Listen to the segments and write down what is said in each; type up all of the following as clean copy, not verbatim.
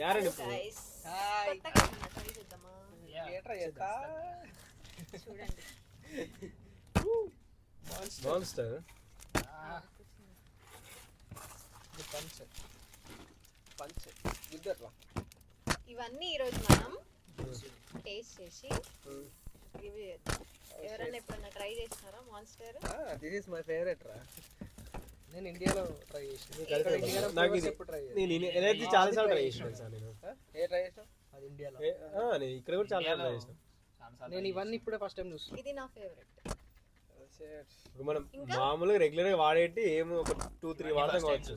యారండి చూడండి మాన్స్టర్ ఇవన్నీ ఈరోజు మనం టేస్ట్ చేసి రివ్యూ చేద్దాం. ఎవరైనా ఎప్పుడైనా ట్రై చేసినారా monster? This is my favourite రా. నేను ఇండియాలో ట్రై చేసిన. నేను ఎనర్జీ చాలా సార్లు ట్రై చేసిన సార్. నేను ఏ ట్రై చేసావు? అది ఇండియాలో. నేను ఇక్కడ కూడా చాలా సార్లు ట్రై చేసిన. నేను ఇవన్నీ ఇప్పుడే ఫస్ట్ టైం చూస్తున్నా. ఇది నా ఫేవరెట్. ఇప్పుడు మనం మామూలుగా రెగ్యులర్ గా వాడేటి ఏమో ఒక 2-3 వాడతాం కావచ్చు.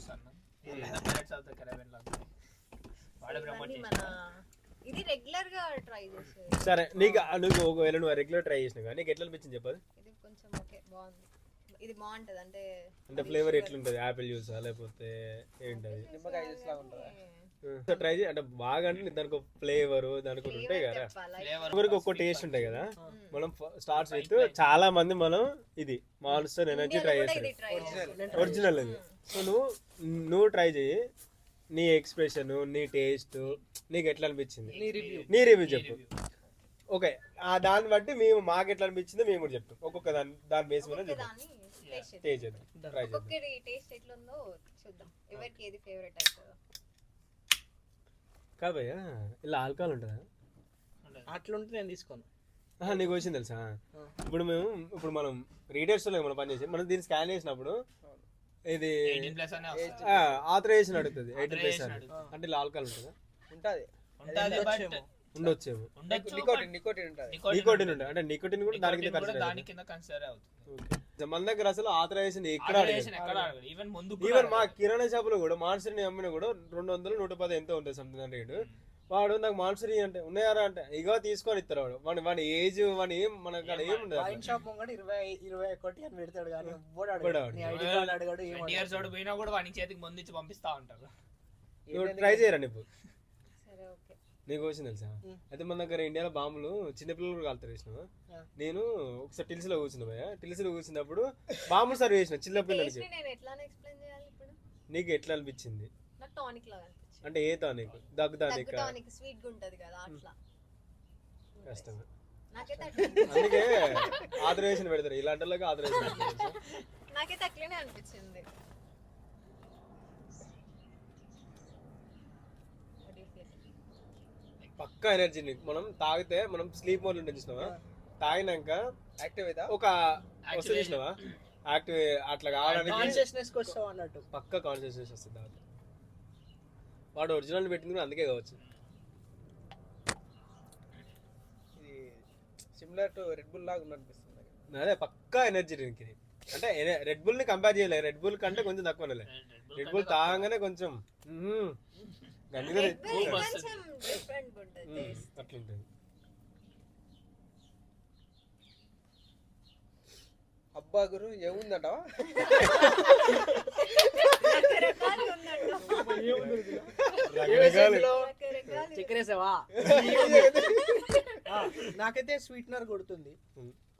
ఇది రెగ్యులర్ గా ట్రై చేసేది. సరే నువ్వు ఒకవేళ నువ్వు రెగ్యులర్ ట్రై చేసినా కానీ నీకు ఎట్లా అనిపించింది చెప్పదు? ఇది కొంచెం ఓకే బాగుంది. ఇది బాగుంటది అంటే ఫ్లేవర్ ఎట్లుంటది? యాపిల్ జ్యూసా లేకపోతే ఏంటది? నిమ్మకాయ జ్యూస్ లాగా ఉంటదా? ట్రై చేయి. అంటే బాగా అంటే దానికి ఒక ఫ్లేవర్ దానికి ఒకటి ఉంటాయి కదా, ఫ్లేవర్కి ఒక్కో టేస్ట్ ఉంటాయి కదా. మనం స్టార్ట్స్ విత్ చాలా మంది మనం ఇది మాన్స్టర్ ఎనర్జీ ట్రై చేస్తాం, ఒరిజినల్ ఇది. సో నువ్వు ట్రై చేయి. నీ ఎక్స్ప్రెషన్, నీ టేస్ట్ నీకు ఎట్లా అనిపించింది, నీ రివ్యూ చెప్పు. ఓకే, దాన్ని బట్టి మేము మాకు ఎట్లా అనిపించిందో మేము కూడా చెప్తాం. ఒక్కొక్క దాని బేస్ మీద టేస్ట్ చేద్దాం, ట్రై చేద్దాం. టేస్ట్ ఎట్లుందో చూద్దాం, ఎవరికి ఏది ఫేవరెట్ అవుతుందో. కాదు భయ్యా, ఇలా ఆల్కహాల్ ఉంటుందా? అట్లుంటే నేను తీసుకోను. నీకు వచ్చింది తెలుసా? ఇప్పుడు మనం రీడర్స్ లో మనం పనిచేసి మనం దీన్ని స్కాన్ చేసినప్పుడు ఇది ఆథరైజేషన్ అడుగుతుంది. 18+ అంటే ఇలా ఆల్కహాల్ ఉంటుందా? ఉండొచ్చేమో. నికోటిన్ ఉంటుంది. అంటే నికోటిన్ కూడా దాని కింద కన్సిడర్ అవుతుంది. మన దగ్గర అసలు ఆథరైజేషన్ ఎక్కడ ఈవెన్ మా కిరాణా షాపులో కూడా మాన్సరీ అమ్మినా కూడా 200-110 ఎంతో ఉంటుంది సంథింగ్ రేటు. వాడు నాకు మాన్సరీ అంటే ఉన్నాయారా అంటే ఇగో తీసుకొని ఇస్తారు. వాడు వాడి ఏజ్ వాడి ఏం మన కాడ ఏం ఉండదు. ట్రై చేయరా నువ్వు? నీకు వచ్చింది తెలుసా? అయితే మన దగ్గర ఇండియాలో బాంబులు చిన్నపిల్లలు కూడా కాలుతారు వేసినావా? నేను ఒకసారి టిల్స్ లో కూర్చున్నా భయ్యా. టిల్స్ లో కూర్చున్నప్పుడు బాంబులు సర్వ్ చేసిన చిన్నపిల్లలకి. నీకు ఎట్లా అనిపించింది? అంటే ఏ టానిక్? దగ్గు టానిక్ కష్టమే. అందుకే ఆథరైజేషన్ పెడతారు ఇలాంటి వాళ్ళకి. ఆథరైజేషన్ నాకైతే అట్లనే అనిపించింది. పక్కా ఎనర్జీ. మనం తాగితే మనం స్లీప్ మోడ్ ఉంటుంది చూసినావా? తాగినాక యాక్టివ్ అయితే ఒక వస్తుంది చూసినావా? యాక్టివ్ అట్లా కావడానికి పక్కా కాన్షియస్నెస్ వస్తుంది. దాంట్లో వాడు ఒరిజినల్ పెట్టింది కూడా అందుకే కావచ్చు. ఇది సిమిలర్ టు రెడ్ బుల్ లాగా అనిపిస్తుంది. అదే పక్కా ఎనర్జీ డ్రింక్ ఇది. అంటే రెడ్ బుల్ ని కంపేర్ చేయలేదు. రెడ్ బుల్ కంటే కొంచెం తక్కువనే. రెడ్ బుల్ తాగంగానే కొంచెం అట్లుంటుంది. అబ్బా గురు ఏముందట? నాకైతే స్వీట్నర్ కొడుతుంది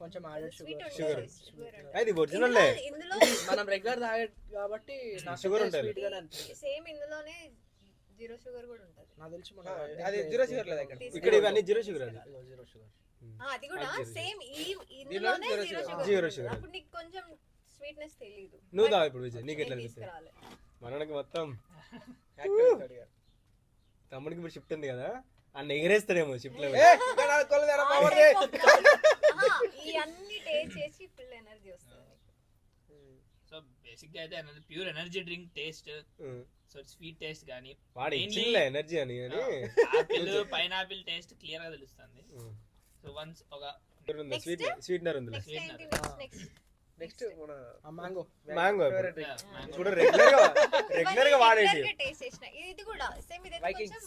కొంచెం యాడెడ్ షుగర్. అది ఒరిజినల్. మనం రెగ్యులర్ తాగే కాబట్టి షుగర్ ఉంటుంది. సేమ్ ఇందులోనే జీరో షుగర్ కూడా ఉంటది. నాకు తెలిసి అది జీరో షుగర్ లేదు ఇక్కడ. ఇవన్నీ జీరో షుగర్. జీరో షుగర్ అది కూడా సేమ్ ఇందులోనే జీరో షుగర్. అప్పుడు నీకు కొంచెం స్వీట్నెస్ తెలియదు. నువ్వు తాగు ఇప్పుడు విజయ్, నీకు ఎట్లా అనిపిస్తుంది? మనకి మొత్తం తమ్ముడికి ఇప్పుడు షిఫ్ట్ ఉంది కదా, అన్న ఎగరేస్తాడేమో షిఫ్ట్ లో. ఇవన్నీ టేస్ట్ చేసి ఫుల్ ఎనర్జీ వస్తుంది. సో బేసిక్ గా అయితే pure energy drink taste. So sweet taste గానీ వాడి ఇచ్చింది ఎనర్జీ అని ఆపిల్ పైనాపిల్ టేస్ట్ క్లియర్ గా తెలుస్తుంది. సో వన్స్ ఒక స్వీట్నర్ ఉంది. నెక్స్ట్ మ్యాంగో కూడా రెగ్యులర్ గా వాడేది. ఇది కూడా సేమ్ ఇదే కొంచెం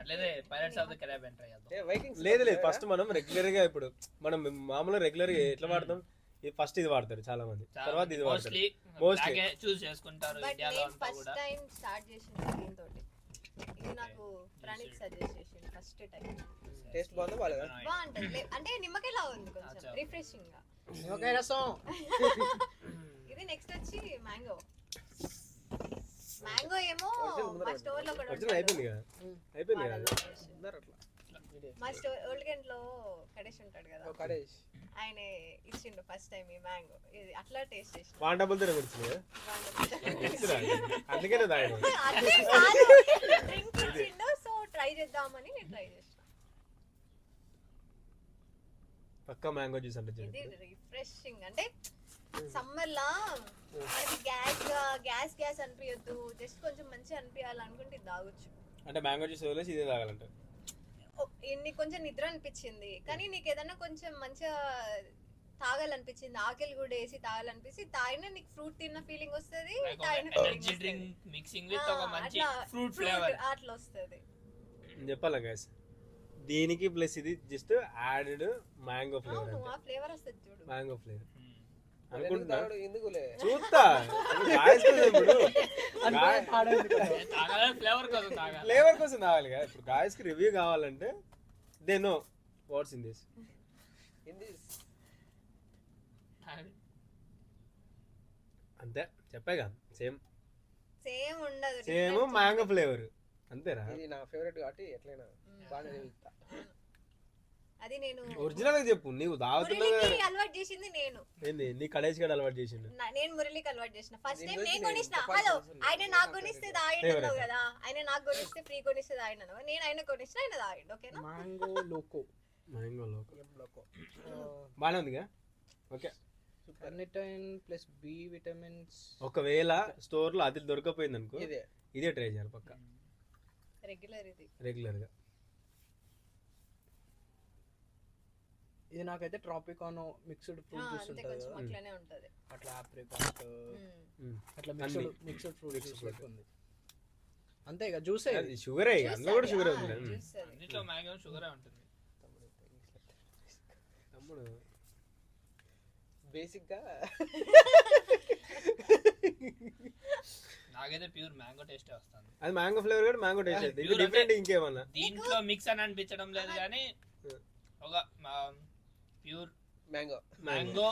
అట్లేదే pirates of the Caribbean try చేద్దాం. లేదు ఫస్ట్ మనం రెగ్యులర్ గా ఇప్పుడు మనం మామూలుగా రెగ్యులర్ గా ఎట్లా వాడతాం? ఫస్ట్ ఇది వాడతారు చాలా మంది, తర్వాత ఇది వాడతారు. మోస్ట్లీ చూస్ చేసుకుంటారు ఇండియాలో అంతా కూడా. ఫస్ట్ టైం స్టార్ట్ చేసిన దీంతోటి ఇది నాకు ప్రణీత్ సజెస్ట్ చేసింది ఫస్ట్ టైం. టేస్ట్ బాగుందా? బాగుంటది. అంటే నిమ్మకాయలా ఉంది, కొంచెం రిఫ్రెషింగ్ గా. నిమ్మకాయ రసం. ఇది నెక్స్ట్ వచ్చి మ్యాంగో. మ్యాంగో ఏమో మా స్టోర్ లో కూడా ఒరిజినల్ అయిపోయింది కదా అయిపోయింది కదా ఉన్నారు అట్లా మా స్టోర్ ఓల్డ్ గంట్ లో కడేష్ ఉంటాడు కదా కడేష్ ఆయన ఇచ్చిండు ఫస్ట్ టైం ఈ మ్యాంగో ఇది అట్లా టేస్ట్ చేసిన వాన్ డబుల్ తిన వచ్చింది కదా అందుకనే తాగాడు డ్రింక్ ఇచ్చిండు సో ట్రై చేద్దామని నేను ట్రై చేసిన పక్కా మ్యాంగో జ్యూస్ అంటే ఇది రిఫ్రెషింగ్ అంటే సమ్మర్ లా మనకి గ్యాస్ అనిపించద్దు జస్ట్ కొంచెం మంచిగా అనిపించాలనుకుంటే ఇది తాగొచ్చు అంటే మ్యాంగో జ్యూస్ వదిలేసి ఇదే తాగాలంట నీకు కొంచెం నిద్ర అనిపించింది కానీ నీకు ఏదైనా కొంచెం మంచిగా తాగాలనిపించింది ఆకలి కూడా వేసి తాగాలనిపించి తాగిన నీకు ఫ్రూట్ తిన్న ఫీలింగ్ వస్తుంది ఎనర్జీ డ్రింక్ మిక్సింగ్ విత్ ఒక మంచి ఫ్రూట్ ఫ్లేవర్ అట్లా వస్తుంది చెప్పాలా గైస్ దీనికి ప్లస్ ఇది జస్ట్ యాడెడ్ మ్యాంగో ఫ్లేవర్ అవును ఆ ఫ్లేవర్ వస్తుంది చూడు మ్యాంగో ఫ్లేవర్ అనుకుంటున్నా ఎందుకులే చూస్తా ఇప్పుడు ఫ్లేవర్ కోసం తాగాలి ఫ్లేవర్ కోసం తాగాలి కదా ఇప్పుడు గాయస్ కి రివ్యూ కావాలంటే they know what's in this అంతే చెప్పాగా సేమ్ సేమ్ ఉండదు సేమ్ మ్యాంగో ఫ్లేవర్ అంతేరా ఇది నా ఫేవరెట్ కాబట్టి ఎట్లైనా బాగా తెలుస్తా అది నేను ఒరిజినల్ గా చెప్పు నీవు తాగుతున్నా మురళికి అలవాటు చేసింది నేను ఏంది నీ కడేసి గడ అలవాటు చేసిండు నేను మురళికి అలవాటు చేసిన ఫస్ట్ టైం దీని నేను గురించి కొనిస్తా నేను హలో చెప్పాల్సి ఆయన నాకు కొనిస్తే తాగిండు Favorite. కదా ఆయన నాకు కొనిస్తే ఫ్రీ కొనిస్తే తాగినాను నేను ఆయన కొనిస్తే ఆయన తాగిండు ఓకేనా మ్యాంగో లోకో మ్యాంగో లోకో బానే ఉందిగా okay carnitine plus B vitamins ఒకవేళ స్టోర్ లో అది దొరకపోయింది అనుకో ఇదే ఇదే ట్రై చేయాలి పక్క రెగ్యులర్ ఇది రెగ్యులర్ గా ఇది నాకైతే ట్రాపికానో మిక్స్డ్ ఫ్రూట్ జ్యూస్ అంతే ఉంటుంది కొంచెం కదా అట్లనే ఉంటది అట్లా ఆప్రికాట్ అట్లా మిక్స్డ్ ఫ్రూట్ జ్యూస్ ఉంది అంతే ఇక జ్యూసే షుగరే అందులో కూడా షుగర్ ఉంది అన్నిట్లో మ్యాక్సిమం షుగరే ఉంటుంది తమ్ముడు బేసిక్ గా నాకైతే ప్యూర్ మ్యాంగో టేస్ట్ వస్తుంది అది మ్యాంగో ఫ్లేవర్ కూడా మ్యాంగో టేస్ట్ అయితే ఇది డిఫరెంట్ ఇంకేమన్నా దీంట్లో మిక్స్ అని అనిపించడం లేదు కానీ ఒక pure mango mango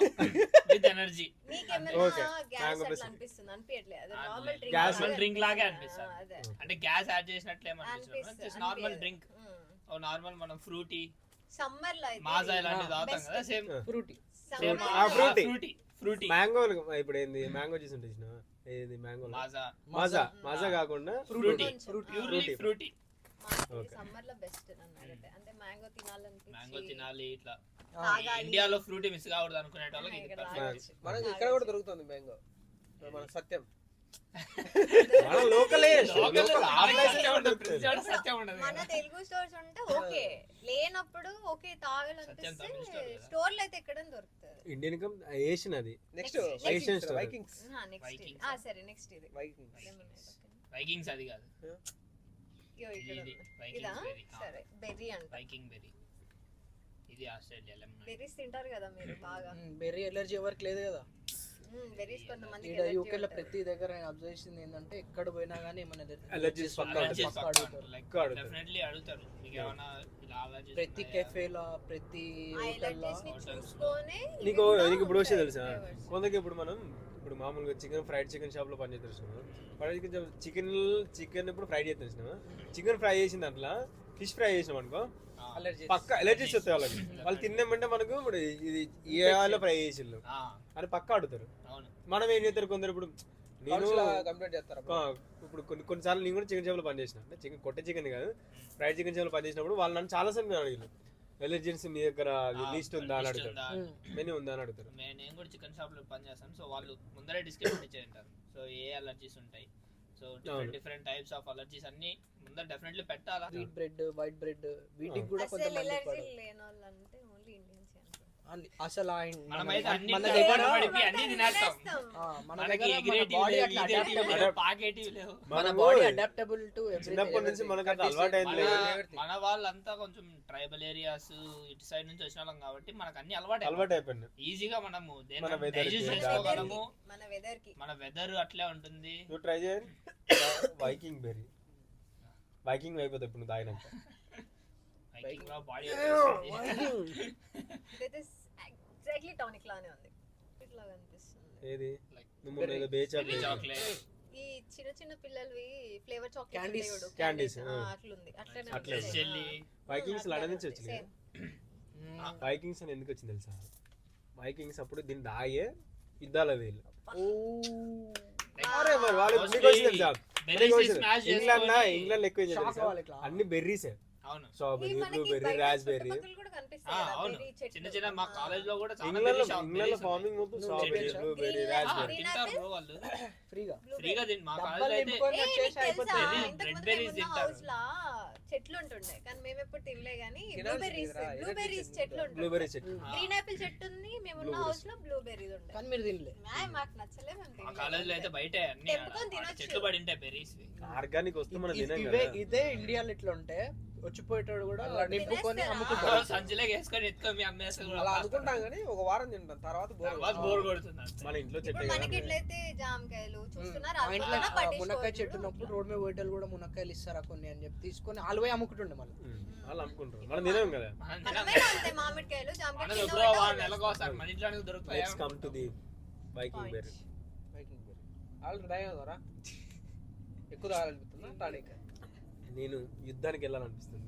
with energy నీకేమైనా Okay. గ్యాస్ Mango అట్లా plus- అనిపిస్తుంది అనిపించట్లేదు అది ఆ, నార్మల్ డ్రింక్ Gas- డ్రింక్ లాగే అనిపిస్తుంది అదే అంటే గ్యాస్ యాడ్ చేసినట్లే అనిపిస్తుంది అనిపిస్తుంది నార్మల్ డ్రింక్ ఓ నార్మల్ మనం ఫ్రూటీ సమ్మర్ లో అయితే మాజా ఇలాంటివి తాగుతాం best. కదా same Frooti same Summer- Frooti mango ఇప్పుడు ఏంది మ్యాంగో జ్యూస్ ఉంటుంది చూసినావా? ఏది మ్యాంగో మాజా మజా మజా కాకుండా Frooti Fruity. Purely Fruity. Frooti Okay. Summer లో బెస్ట్ నన్ను అడిగితే అంటే మ్యాంగో తినాలనిపించి మ్యాంగో తినాలి ఇట్లా తాగాలి. ఇండియాలో ఫ్రూటీ మిస్ కాకూడదు అనుకునే వాళ్ళకి ఇది ఇక్కడ perfect. తాగొచ్చు. మనకి ఇక్కడ కూడా దొరుకుతుంది మ్యాంగో మన సత్యం మన లోకలే Local లోకల్ ఆఫ్లైన్ ఆఫ్లైన్ ఉండదు, దొరుకుతుంది. ఫ్రిడ్జ్ ఆడ సత్యం ఉండదు మన కదా. తెలుగు స్టోర్స్ ఉంటే ఓకే లేనప్పుడు ఓకే సత్యం తాగాలనిపిస్తే తమిళ store కదా. స్టోర్ లో అయితే ఎక్కడ దొరుకుతుంది ఇండియన్ కమ్ ఏషియన్ అది next Next. Asian store. Vikings next Vikings. సరే నెక్స్ట్ ఇది వైకింగ్స్ ఏమున్నాయి పక్కన? వైకింగ్స్ అది కాదు ఇగో ఇక్కడ ఇది ఉంది. వైకింగ్స్ ఇదా బెర్రీ సరే బెర్రీ అంట వైకింగ్ బెర్రీ ఇది ఆస్ట్రేలియా లెమన్ బెర్రీస్ తింటారు కదా మీరు బాగా బెర్రీ ఎలర్జీ ఎవరికి లేదు కదా బెర్రీస్ కొంతమంది ఇక్కడ యూకేలో ప్రతి దగ్గర నేను అబ్జర్వ్ చేసింది ఏంటంటే ఎక్కడ పోయినా కానీ మన Allergies పక్కా Allergies పక్కా పక్కా అడుగుతారు. like పక్కా అడుగుతారు. definitely అడుగుతారు మీకు ఏమైనా ఇలా allergies ప్రతి ఉన్నాయా? కెఫేలా ప్రతి ఆ హోటల్లో ఎలర్జీస్ ని hotels చూసుకొని నీకు ఇవి కూడా నీకు ఇప్పుడు విషయం ఉంటాయి తెలుసా flavors. కొందరికి ఇప్పుడు మనం ఇప్పుడు మామూలుగా చికెన్ ఫ్రైడ్ చికెన్ షాప్ లో పని చేస్తున్నాం ఫ్రైడ్ చికెన్ ఇప్పుడు ఫ్రై చేస్తున్నాం చికెన్ ఫ్రై చేసిన దాంట్లో ఫిష్ ఫ్రై చేసినాం అనుకో ఆ, అలర్జీ పక్క ఎలర్జీస్ వస్తాయి వాళ్ళకి వాళ్ళు తిన్నామంటే మనకు ఇప్పుడు ఇది ఏ ఆయిల్లో ఫ్రై చేసిళ్ళు ఆ, అని పక్క అడుగుతారు అవును మనం ఏం చేస్తారు కొందరు ఇప్పుడు నేను కంప్లీట్ చేస్తారు ఇప్పుడు కొన్నిసార్లు నేను కూడా చికెన్ షాప్లో పనిచేసిన అంటే చికెన్ కొట్టే చికెన్ కాదు ఫ్రైడ్ చికెన్ షాప్లో పనిచేసినప్పుడు వాళ్ళు నన్ను చాలా సార్లు అడిగారు ఎలర్జీస్ మీ దగ్గర లిస్ట్ ఉందా అని అడుగుతారు మెనూ ఉందా అని అడుగుతారు నేను కూడా చికెన్ షాప్ లో పని చేస్తాను సో వాళ్ళు ముందరే డిస్క్రిప్షన్ ఇచ్చేంటారు సో ఏ అలర్జీస్ ఉంటాయి so different types of allergies అన్ని ముందర డెఫినెట్లీ పెట్టాలా వీట్ బ్రెడ్ వైట్ బ్రెడ్ వీటికి కూడా అసలు కొంతమంది ఎలర్జీ లేని వాళ్ళు అంటే ఓన్లీ ఇండియన్స్ అసలు మనమైతే అన్ని మన దగ్గర అన్ని తినేస్తాం మన మనకి దగ్గర మన ఎగిరేటివి బాడీ లేవు, అట్లా ఈదేటివి adaptable. లేవు, పాకేటివి లేవు మన మనము బాడీ అడాప్టబుల్ టు చిన్నప్పటి నుంచి మనకు అట్లా అలవాటు అయింది మన వాళ్ళంతా కొంచెం ట్రైబల్ ఏరియాస్ ఇటు సైడ్ నుంచి వచ్చిన వాళ్ళం కాబట్టి మనకు అన్ని అలవాటు అలవాటు అయిపోయింది ఈజీగా మనము మన weather కి, డైజెస్ట్ మన చేసుకోగలము మన వెదర్ కి మన వెదర్ అట్లే ఉంటుంది నువ్వు ట్రై చేయండి వైకింగ్ బెర్రీ వైకింగ్ అయిపోతుంది ఇప్పుడు నువ్వు తాగినాక Hiking లో బాడీ ఇదైతే ఎగ్జాక్ట్లీ టానిక్ లానే ఉంది ఇట్లా కనిపిస్తుంది ఏది Like నువ్వు మొన్న ఏదో బే చాక్లెట్ చాక్లెట్ ఈ చిన్న చిన్న పిల్లలవి ఫ్లేవర్ చాక్లెట్ Candies. Candies, అట్లుంది అట్లనే అట్లే. ఉంది. జెల్లీ వైకింగ్స్ లండన్ నుంచి Same. వచ్చింది వైకింగ్స్ అని ఎందుకు వచ్చింది తెలుసా? వైకింగ్స్ అప్పుడు దీన్ని దాగే యుద్ధాల వీళ్ళు. అరే మరి వాళ్ళు మీకు వచ్చింది తెలుసా? ఇంగ్లాండ్ ఎక్కువ ఏం షాక్ తెలుసా? అవ్వాలి ఇట్లా. అన్ని బెర్రీసే, అవును ఈ స్ట్రాబెర్రీ, మనకి బ్లూబెర్రీ, బయట రాస్బెర్రీ. చుట్టుపక్కల కూడా కనిపిస్తాయి కదా, అవును. berry చెట్లు. చిన్న చిన్న మా కాలేజ్ లో కూడా చాలా England berry shop, England berries ఉన్నాయి. ఫార్మింగ్ మొత్తం నువ్వు స్ట్రాబెర్రీ, చెప్పేచ్చా? Blueberry, Green raspberry. తింటారు bro వాళ్ళు ఫ్రీగా ఫ్రీగా మా డబ్బాలు కాలేజ్ అయితే నింపుకొని ఏ, వచ్చేసి నీకు తెలుసా? అయిపోతుంది. berry- ఇంతకు red ముందు berries మేమున్న తింటారు. house లా చెట్లు ఉంటుండే కానీ మేము ఎప్పుడు తినలే కానీ తినాల్సింది రా, బ్లూబెర్రీస్ చెట్లు ఉంటుండే. బ్లూబెర్రీ చెట్టు. గ్రీన్ ఆపిల్ చెట్టు ఉంది, మేమున్న Blueberries. హౌస్ లో బ్లూబెర్రీస్ ఉండే. కానీ మీరు తినలే. మాకు నచ్చలే, మేము మా తినలేదు. కాలేజ్ లో అయితే బయట అన్ని తెంపుకొని ఆడ తినొచ్చు. చెట్లు పడి ఉంటాయి బెర్రీస్ ఆర్గానిక్ వస్తే మనం తినాం ఇవే కదా. ఇదే ఇండియాలో ఇట్లా ఉంటే వచ్చిపోయేటోడు కూడా అలా నింపుకొని తినేస్తారా? అమ్ముకుంటాడు. సంచిలోకి వేసుకొని ఎత్తుకొని మీ అమ్మేస్తే కూడా అలా అనుకుంటాం కానీ ఒక వారం తింటాం తర్వాత తర్వాత బోర్ కొడుతుంది అంతే. మన ఇంట్లో ఇప్పుడు చెట్టు మనకి కదా. ఎట్లయితే జామకాయలు చూస్తున్నారు, మా ఇంట్లో అలా పట్టించుకోవద్దు. మునక్కాయ చెట్టు ఉన్నప్పుడు రోడ్ మీద పోయేటోళ్ళు కూడా మునక్కాయలు ఇస్తారా కొన్ని అని చెప్పి తీసుకొని వాళ్ళు పోయి అమ్ముకుంటుండే మళ్ళీ. వాళ్ళు అమ్ముకుంటారు, మనం తినాం కదా. మనం తినాం. మనమే అంతే, మామిడికాయలు మనం జామకాయలు ఎప్పుడో కింద వారం పడ్డా నెలకు ఒకసారి మన ఇంట్లో దొరుకుతాయి let's come to the Viking Point. Berry. Already తాగారా ఎక్కువ తాగాలనిపిస్తుందా టానిక్ నేను యుద్ధానికి వెళ్ళాలనిపిస్తుంది.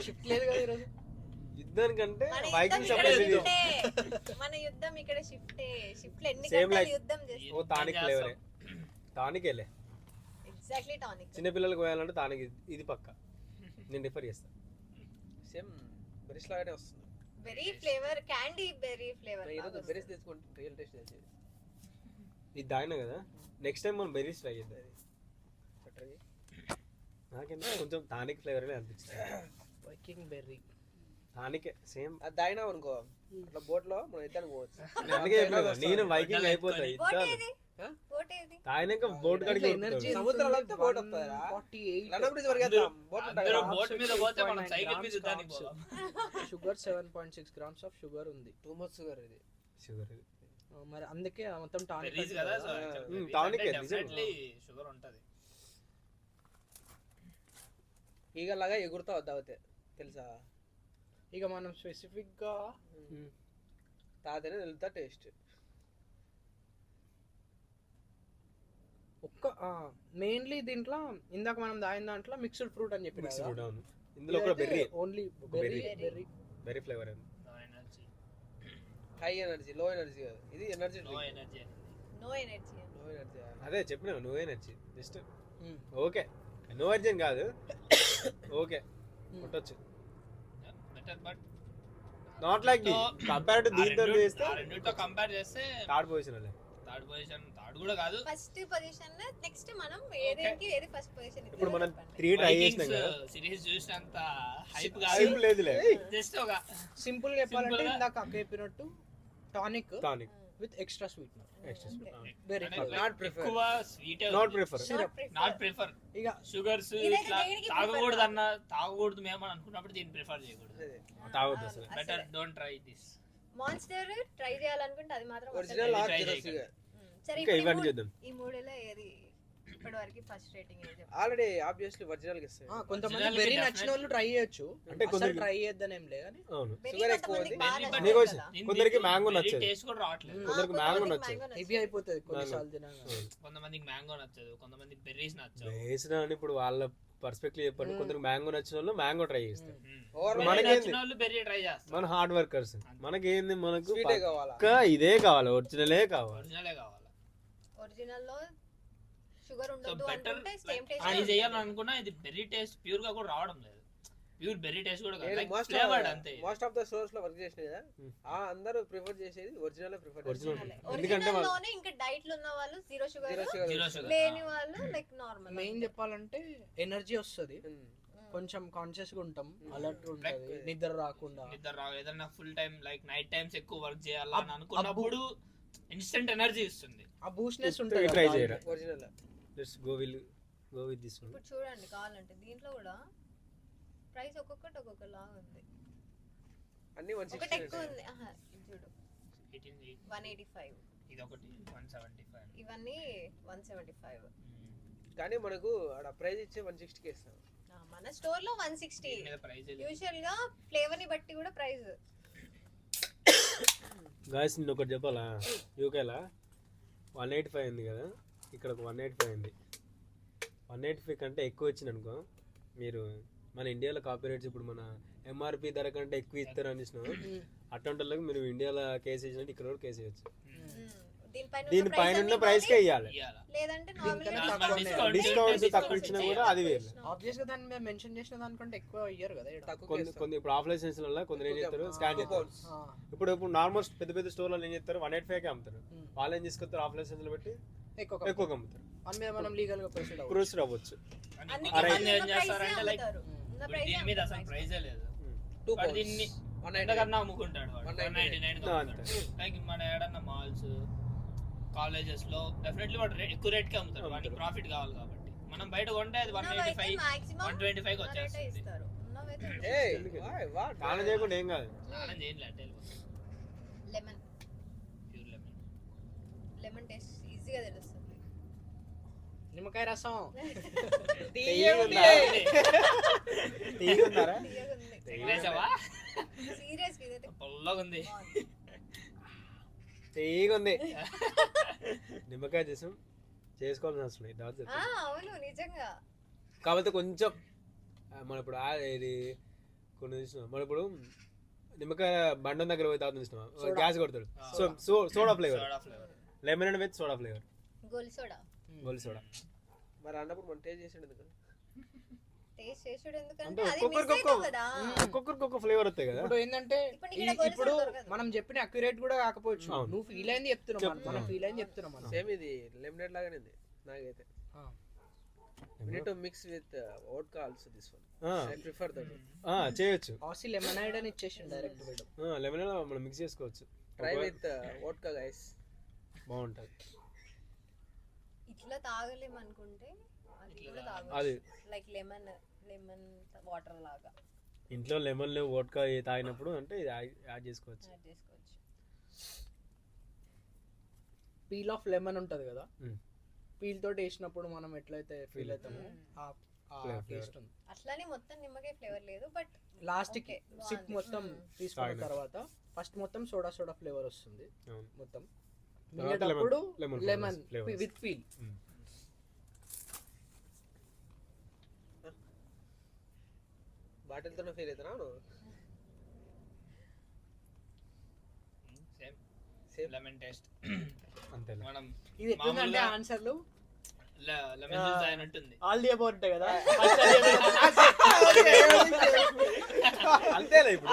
షిఫ్ట్ లేదు కదా ఈరోజు. యుద్ధానికంటే మన వైకింగ్స్ యుద్ధం అప్పుడు ఇక్కడ ఇది. షిఫ్టే. మన యుద్ధం ఇక్కడ షిఫ్టే. షిఫ్ట్ ఎన్ని Same గంటలు like- యుద్ధం చేస్తాం. ఓ టానిక్ ఫ్లేవరే. టానిక్ వెళ్ళే ఎగ్జాక్ట్లీ టానిక్. చిన్నపిల్లలకు పోయాలంటే టానిక్ ఇది పక్క నేను రిఫర్ చేస్తాను. సేమ్ బెరిస్ లాగానే వస్తుంది berry flavour, candy berry flavour. ఈరోజు బెరిస్ తెచ్చుకుంటే రియల్ టేస్ట్ తెలిసేది ఇది తాగినా కదా, నెక్స్ట్ టైం మనం బెర్రీస్ ట్రై చేద్దాం. నాకేంటో కొంచెం టానిక్ ఫ్లేవర్ అనిపించింది. Viking berry. Tonic same. అది తాగినాం అనుకో అట్లా బోట్ లో మనం ఇద్దరు పోవచ్చు అందుకే చెప్పినా కదా, నేను వైకింగ్ అయిపోతాయి బోట్ యుద్ధాలు ఏది? Huh? బోట్ ఏది? తాగినాక బోట్ కాడికి ఎనర్జీ దొరుకుతాడు. సముద్రంలో వెళ్తే boat వస్తుందిరా. 48 లండన్ బ్రిడ్జ్ వరకు వెళ్తాం బోట్ ఉంటాయి అందరూ కదా. బోట్ మీద పోతే మనం సైకిల్ మీద యుద్ధానికి పోదాం. షుగర్ 7.6 గ్రామ్స్ ఆఫ్ షుగర్ ఉంది. టూ మచ్ షుగర్ ఇది షుగర్ ఇది. మరి అందుకే మొత్తం టానిక్ బెర్రీస్ కదా సో tonic ఏ, డెఫినెట్లీ షుగర్ ఉంటది. ఈగలాగా ఎగురుతా తాగితే తెలుసా ఇక మనం స్పెసిఫిక్ గా తాగితేనే తెలుస్తా టేస్ట్ ఒక్క మెయిన్లీ దీంట్లో ఇందాక మనం దాని దాంట్లో మిక్స్డ్ ఫ్రూట్ అని చెప్పి మిక్స్ కూడా అవును. ఇందులో కూడా బెర్రీ, ఓన్లీ ఒక berry berry. Berry berry flavour ఉంది. No energy. High energy low energy కాదు ఇది ఎనర్జీ No energy అనేది. No energy. లో ఎనర్జీ అదే చెప్పినా no energy just okay. No urgent కాదు, ఓకే కొట్టొచ్చు. Better but not like the compare to దీంతో చేస్తే ఆ రెండిటితో కంపేర్ చేస్తే థర్డ్ పొజిషన్ అలే. థర్డ్ పొజిషన్ థర్డ్ కూడా కాదు. ఫస్ట్ పొజిషన్ నెక్స్ట్ మనం ఏదేంటి ఏది ఫస్ట్ పొజిషన్. ఇప్పుడు మనం 3 ట్రై చేసినాం కదా, సిరీస్ చూసినంత హైప్ సింపుల్ కాదు. లేదులే. జస్ట్ ఒక సింపుల్ గా చెప్పాలంటే Simple గా. ఇందాక అక్క చెప్పినట్టు tonic tonic with extra sweetener. Extra very Not prefer. ఎక్కువ sweet not prefer. Not prefer. ఇక షుగర్స్ ఇదైతే ఇట్లా దేనికి తాగకూడదు prefer అన్న తాగకూడదు మేము అని అనుకున్నప్పుడు దీన్ని ప్రిఫర్ చేయకూడదు. తాగొద్దు అసలు. Better don't try this. Monster try చేయాలనుకుంటే అది మాత్రం ఒరిజినల్ ఇది ఆర్ try జీరో చేయకండి. షుగర్ సరే ఇంకా ఇప్పుడు ఈ ఇవన్నీ మూడు- చేద్దాం. ఈ మూడులో ఏది ఇప్పటివరకు ఫస్ట్ రేటింగ్ ఏది చెప్పు. ఆల్రెడీ ఆబ్వియస్లీ ఒరిజినల్ కి ఇస్తాయి కొంతమంది Original వెరీ definitely. నచ్చిన వాళ్ళు ట్రై చేయొచ్చు, అంటే అసలు కొందరికి ట్రై చేద్దని ఏం లేదు కానీ అవును. Berry sugar ఎక్కువ కొంతమందికి ఉంది. బాగా Berry నచ్చుతుంది నీకోసం. కదా. కొందరికి mango నచ్చదు. టేస్ట్ కూడా రావట్లేదు. కొందరికి mango నచ్చదు. హెవీ అయిపోతుంది కొన్నిసార్లు తినగా. కొంతమందికి మ్యాంగో నచ్చదు, కొంతమందికి బెర్రీస్ నచ్చవు. వేసిన అని ఇప్పుడు వాళ్ళ పర్స్పెక్టివ్ చెప్పండి. కొందరికి మ్యాంగో నచ్చిన వాళ్ళు మ్యాంగో ట్రై చేస్తారు. ఓవర్ మనకేంది? నచ్చిన వాళ్ళు బెర్రీ ట్రై చేస్తారు. మన హార్డ్ వర్కర్స్. మనకేంది, మనకు స్వీటే కావాలా పక్కా ఇదే కావాలి, ఒరిజినలే కావాలి. ఒరిజినలే కావాలి. ఒరిజినల్ లో షుగర్ సో ఉండదు బెటర్ అనుకుంటే సేమ్ అది టేస్ట్ చేయాలనుకున్నా ఇది బెర్రీ టేస్ట్ ప్యూర్ గా కూడా రావడం లేదు. ప్యూర్ బెర్రీ టేస్ట్ కూడా కాదు, నేను like flavored అంతే. మోస్ట్ ఆఫ్ ద స్టోర్స్ లో వర్క్ చేసిన కదా ఆ అందరూ ప్రిఫర్ చేసేది ఒరిజినల్ ప్రిఫర్ ఒరిజినల్ చేసేది ఎందుకంటే ఒరిజినల్ వాళ్ళు లోనే ఇంకా డైట్ లో ఉన్న వాళ్ళు zero sugar, zero sugar Zero sugar. లేని వాళ్ళు లైక్ నార్మల్. మెయిన్ చెప్పాలంటే ఎనర్జీ వస్తుంది, కొంచెం కాన్షియస్ గా ఉంటాం, అలర్ట్ ఉంటుంది, నిద్ర రాకుండా. నిద్ర రావు, ఏదైనా full time like night times ఎక్కువ వర్క్ చేయాలని అనుకున్నప్పుడు ఇన్స్టెంట్ ఎనర్జీ ఇస్తుంది. ఆ బూస్ట్నెస్ Try ఉంటుంది. చేయరా? Original let's go with this one. ఇప్పుడు చూడండి కావాలంటే దీంట్లో కూడా ప్రైస్ ఒక్కొక్కటి ఒక్కొక్కలా ఉంది. అన్ని ఒకటి ఎక్కువ ఉంది. ఆహా, ఇది చూడు 18 185, ఇది ఒకటి 175. ఇవన్నీ 175. కానీ మనకు ఆడ ప్రైస్ ఇచ్చే 160 కి ఇస్తాం మన స్టోర్ లో 160. దీని మీద ప్రైస్ యూజువల్ గా ఫ్లేవర్ ని బట్టి కూడా ప్రైస్. గాయస్ నిన్న ఒకటి చెప్పాలా, యూకేలా 185 ఉంది కదా, ఇక్కడ ఒక 185 ఉంది. 185 కంటే ఎక్కువ వచ్చింది అనుకో, మీరు మన ఇండియాలో కాపీరైట్స్ ఇప్పుడు మన ఎంఆర్పి ధర కంటే ఎక్కువ ఇస్తారు అనిసినావు, అటువంటి వాళ్ళకి మీరు ఇండియాలో కేసు వేసినట్టు ఇక్కడ కూడా కేసు వేయచ్చు. దీనిపైన ఉన్న ప్రైస్ కే ఇవ్వాలి. లేదంటే డిస్కౌంట్స్ తక్కువ ఇచ్చినా కూడా అది వేరు. ఆబ్వియస్ గా దాన్ని మేము మెన్షన్ చేసిన దానికంటే ఎక్కువ ఇయ్యరు కదా ఈడ. కొన్ని ఇప్పుడు ఆఫ్లైన్ సెన్స్ వల్ల కొందరు ఏం చేస్తారు, స్కాన్ చేస్తారు. ఇప్పుడు నార్మల్ పెద్ద పెద్ద స్టోర్లో ఏం చేస్తారు, 185 కే అమ్ముతారు. వాళ్ళు ఏం తీసుకొస్తారు, ఆఫ్లైన్ సెన్స్ లో పెట్టి ఎక్కువ అమ్ముతారు. దాని మీద మనం లీగల్ గా ప్రొసీడ్ అవ్వచ్చు. ఏం చేస్తారంటే లైక్ దీని మీద అసలు ప్రైజే లేదు, దీన్ని ఎంతకన్నా అమ్ముకుంటాడు 199. లైక్ మన ఏడన్నా మాల్స్ కాలేజెస్ లో డెఫినెట్లీ వాడు ఎక్కువ రేట్ కి అమ్ముతాడు, వాడికి ప్రాఫిట్ కావాలి కాబట్టి. మనం బయట కొంటే అది 185 125 వచ్చేస్తుంది. స్నానం చేయకుండా ఏం కాదు. స్నానం చేయలేదు, lemon pure lemon. Lemon taste ఈజీగా తెలుస్తుంది. నిమ్మకాయ రసం తీయగుందారా? తెగలేసావా? సీరియస్ గా ఇదైతే పొల్లగా ఉంది. తీయగుంది. నిమ్మకాయ చేసుకోవాల్సిన అవసరం లేదు. అవును నిజంగా. కాకపోతే కొంచెం మన ఇప్పుడు ఇది కొన్ని చూసినాం, మన ఇప్పుడు నిమ్మకాయ బండం దగ్గర పోయి తాగుతుంది చూసినాం, గ్యాస్ కొడతాడు. So soda flavour, lemon and with soda flavour, goal soda. మరి అన్నప్పుడు మనం టేస్ట్ చేసిండు ఎందుకు? టేస్ట్ చేసుడు అంటే ఎందుకంటే అది మిస్ ఒక్కొక్కరికి అవుతుంది కదా. ఒక్కొక్క ఫ్లేవర్ వస్తాయి కదా. ఇప్పుడు ఏంటంటే ఇప్పుడు దొరకదు. మనం చెప్పిన అక్యురేట్ కూడా కాకపోవచ్చు, అవును. నువ్వు ఫీల్ అయింది చెప్తున్నావు, మనం ఫీల్ అయింది చెప్తున్నాం మనం. సేమ్ ఇది లెమనేడ్ లాగానే ఉంది నాకైతే. We need to mix with vodka also this one. I prefer that one. చేయొచ్చు. ఆసి లెమనైడ్ అని ఇచ్చేసిండు డైరెక్ట్ వీడు. లెమన్ మనం మిక్స్ చేసుకోవచ్చు. Try with vodka guys. బాగుంటది. ఇట్లా తాగలేం అనుకుంటే అది లైక్ లెమన్ వాటర్ లాగా ఇంట్లో లెమన్ వోడ్కా తాగినప్పుడు అంటే ఇది యాడ్ చేసుకోవచ్చు. పీల్ ఆఫ్ లెమన్ ఉంటది కదా, పీల్ తోటి వేసినప్పుడు మనం ఎట్లయితే ఫీల్ అవుతామో ఆ టేస్ట్ ఉంది. అట్లానే మొత్తం నిమ్మకాయ ఫ్లేవర్ లేదు, బట్ లాస్ట్ కి సిప్ మొత్తం తీసుకున్న తర్వాత ఫస్ట్ మొత్తం సోడా ఫ్లేవర్ వస్తుంది మొత్తం, మిగతాప్పుడు లెమన్ విత్ పీల్. బాటిల్ తోనే ఫీల్ అవుతానా? సేమ్ లెమన్ టేస్ట్ అంతే. మనం ఇది ఎట్లుందంటే ఆన్సర్లు లెమన్ జ్యూస్ తాగినట్టుంది. ఆల్ ది అబౌట్ ఉంటాయి కదా. అంతేలే ఇప్పుడు.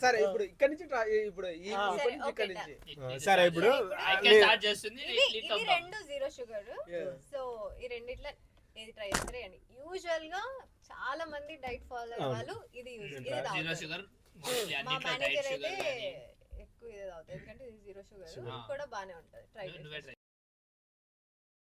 సరే ఇప్పుడు ఇక్కడ నుంచి ఇప్పుడు ఇక్కడ నుంచి సరే ఇప్పుడు స్టార్ట్ చేస్తుంది. ఇది రెండు జీరో షుగర్. సో ఈ రెండిట్ల ఏది ట్రై చేయండి. యూజువల్ గా చాలా మంది డైట్ ఫాలో అయ్యే వాళ్ళు ఇది జీరో షుగర్. మా మేనేజర్ అయితే ఎక్కువ ఇదే తాగుతారు, ఎందుకంటే ఇది జీరో షుగర్ కూడా బానే ఉంటది. ట్రై